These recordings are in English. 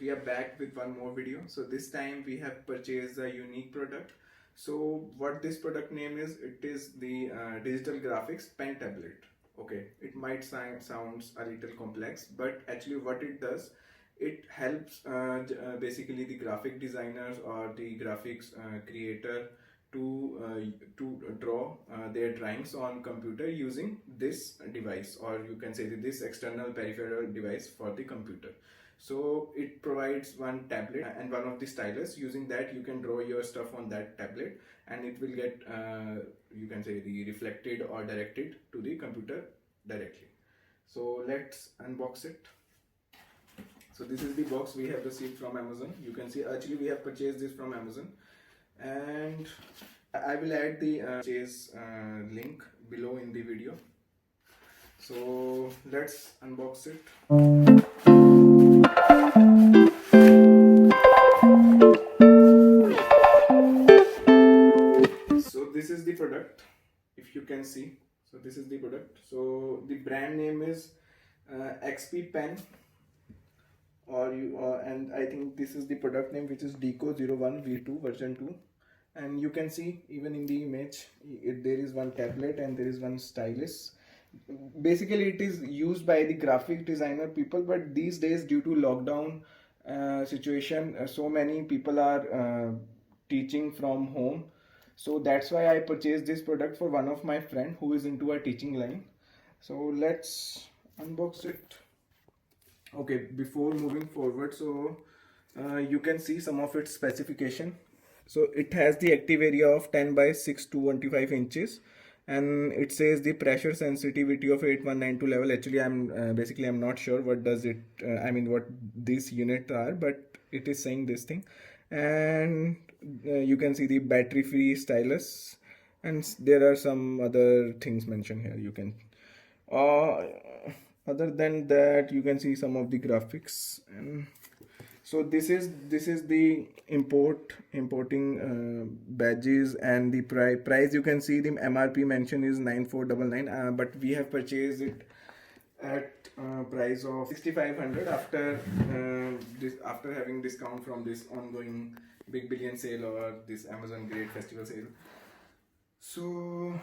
we are back with one more video. So this time we have purchased a unique product. So what this product name is, it is the digital graphics pen tablet. Okay, it might sounds a little complex, but actually what it does, it helps basically the graphic designers or the graphics creator to draw their drawings on computer using this device, or you can say this external peripheral device for the computer. So it provides one tablet and one of the stylus. Using that you can draw your stuff on that tablet, and it will get you can say the reflected or directed to the computer directly. So let's unbox it. So this is the box we have received from Amazon. You can see actually we have purchased this from Amazon, and I will add the purchase link below in the video. So let's unbox it. So this is the product, if you can see. So this is the product. So the brand name is XP Pen, and I think this is the product name, which is Deco01V2 version 2. And you can see even in the image there is one tablet and there is one stylus. Basically it is used by the graphic designer people, but these days due to lockdown situation, so many people are teaching from home. So that's why I purchased this product for one of my friend who is into a teaching line. So let's unbox it. Okay, before moving forward, so you can see some of its specification. So it has the active area of 10 by 6 225 inches, and it says the pressure sensitivity of 8192 level. Actually I'm not sure what does it I mean what these units are, but it is saying this thing. And you can see the battery free stylus, and there are some other things mentioned here. You can uh, other than that you can see some of the graphics. And so this is the importing badges, and the price you can see the MRP mention is 9499, but we have purchased it at price of 6500 after this, after having discount from this ongoing big billion sale or this Amazon Great Festival sale. So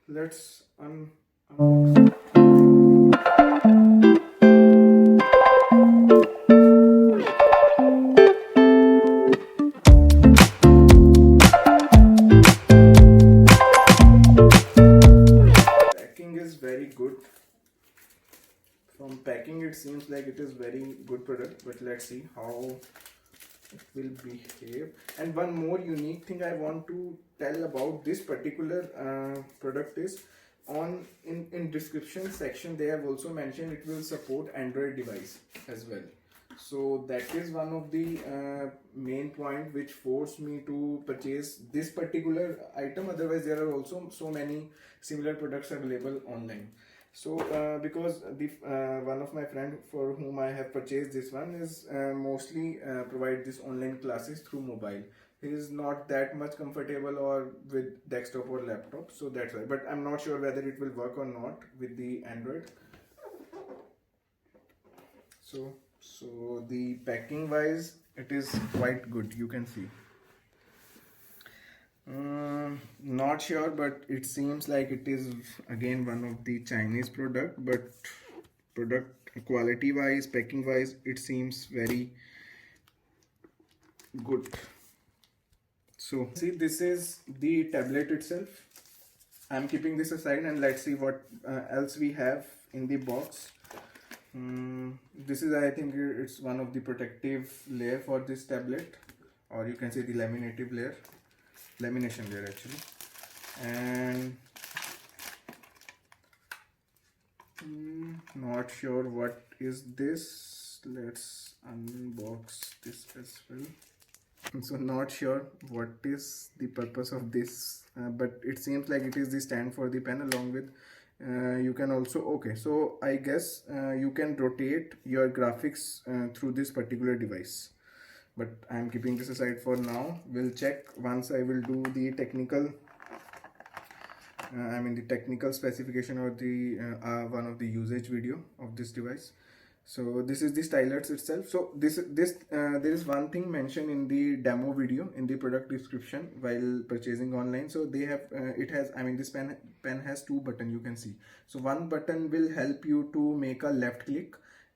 let's packing is very good. From packing it seems like it is very good product, but let's see how it will behave. And one more unique thing I want to tell about this particular product is, in description section they have also mentioned it will support Android device as well. So that is one of the main point which forced me to purchase this particular item. Otherwise there are also so many similar products available online. So because the one of my friend for whom I have purchased this one is mostly provide this online classes through mobile. He is not that much comfortable or with desktop or laptop, so that's why. But I'm not sure whether it will work or not with the Android. So the packing wise it is quite good, you can see. Not sure, but it seems like it is again one of the Chinese product, but product quality wise, packing wise, it seems very good. So see, this is the tablet itself. I'm keeping this aside, and let's see what else we have in the box. This is, I think it's one of the protective layer for this tablet, or you can say the laminative layer, lamination layer actually. And not sure what is this. Let's unbox this as well. So not sure what is the purpose of this, but it seems like it is the stand for the pen, along with you can also, okay, so I guess you can rotate your graphics through this particular device, but I'm keeping this aside for now. We'll check once I will do the technical the technical specification or the one of the usage video of this device. So this is the stylus itself. So this there is one thing mentioned in the demo video in the product description while purchasing online. So they have it has, I mean, this pen has two buttons, you can see. So one button will help you to make a left click,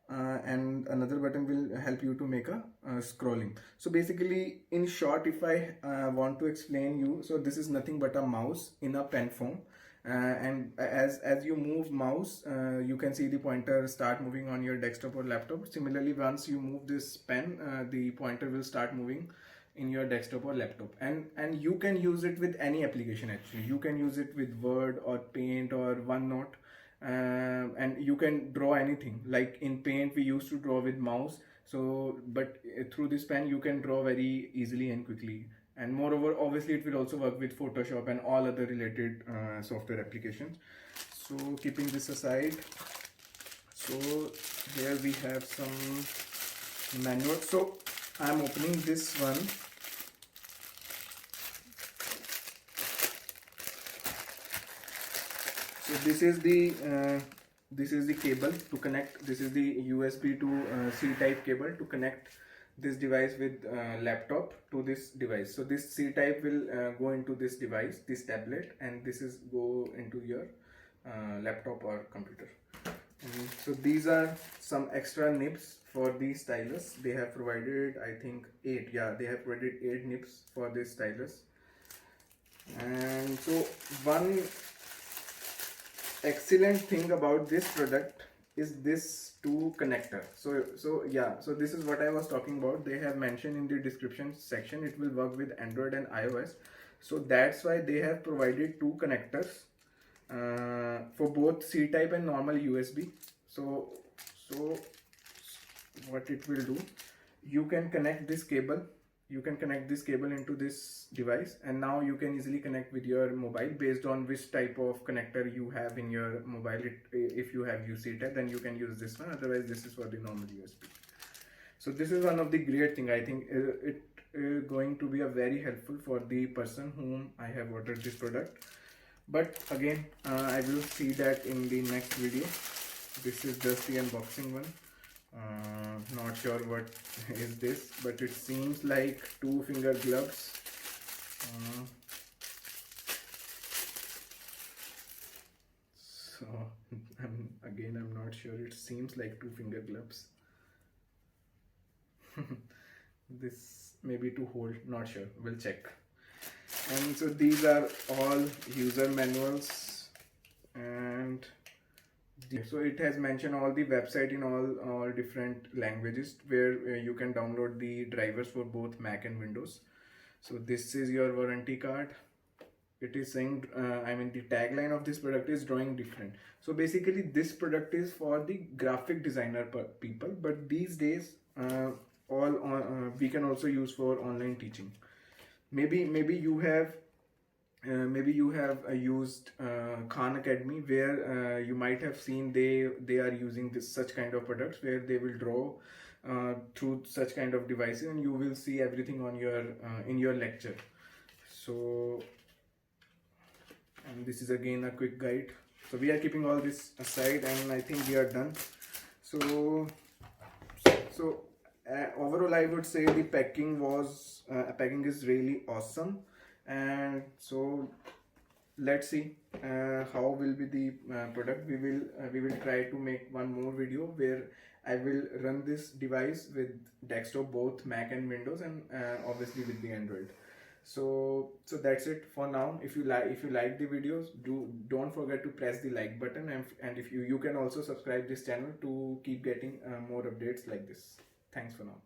and another button will help you to make a scrolling. So basically, in short, if I want to explain you, so this is nothing but a mouse in a pen form. And as you move mouse, you can see the pointer start moving on your desktop or laptop. Similarly, once you move this pen, the pointer will start moving in your desktop or laptop, and you can use it with any application. Actually, you can use it with Word or Paint or OneNote, and you can draw anything. Like in Paint we used to draw with mouse, so but through this pen you can draw very easily and quickly. And moreover, obviously it will also work with Photoshop and all other related software applications. So keeping this aside, so here we have some manual. So I'm opening this one. So this is the cable to connect. This is the USB to C type cable to connect this device with laptop to this device. So this C type will go into this device, this tablet, and this is go into your laptop or computer. So these are some extra nibs for the stylus. They have provided, I think, 8. Yeah, they have provided 8 nibs for this stylus. And so one excellent thing about this product is this two connector. So this is what I was talking about. They have mentioned in the description section it will work with Android and iOS. So that's why they have provided two connectors for both C type and normal USB. So what it will do, you can connect this cable into this device, and now you can easily connect with your mobile based on which type of connector you have in your mobile. If you have UC type, then you can use this one, otherwise this is for the normal USB. So this is one of the great thing. I think it going to be a very helpful for the person whom I have ordered this product. But again, I will see that in the next video. This is just the unboxing one. Not sure what is this, but it seems like 2-finger gloves. So I'm not sure. It seems like 2-finger gloves. This maybe to hold, not sure, we'll check. And so these are all user manuals, and so it has mentioned all the website in all different languages where you can download the drivers for both Mac and Windows. So this is your warranty card. It is saying, I mean, the tagline of this product is drawing different. So basically this product is for the graphic designer people, but these days we can also use for online teaching. Maybe you have used Khan Academy, where you might have seen they are using such kind of products where they will draw through such kind of devices, and you will see everything on your in your lecture. So, and this is again a quick guide. So we are keeping all this aside, and I think we are done. So overall, I would say the packing is really awesome. And so let's see how will be the product. We will try to make one more video where I will run this device with desktop, both Mac and Windows, and obviously with the Android. So that's it for now. If you like the videos, don't forget to press the like button, and if you can also subscribe this channel to keep getting more updates like this. Thanks for now.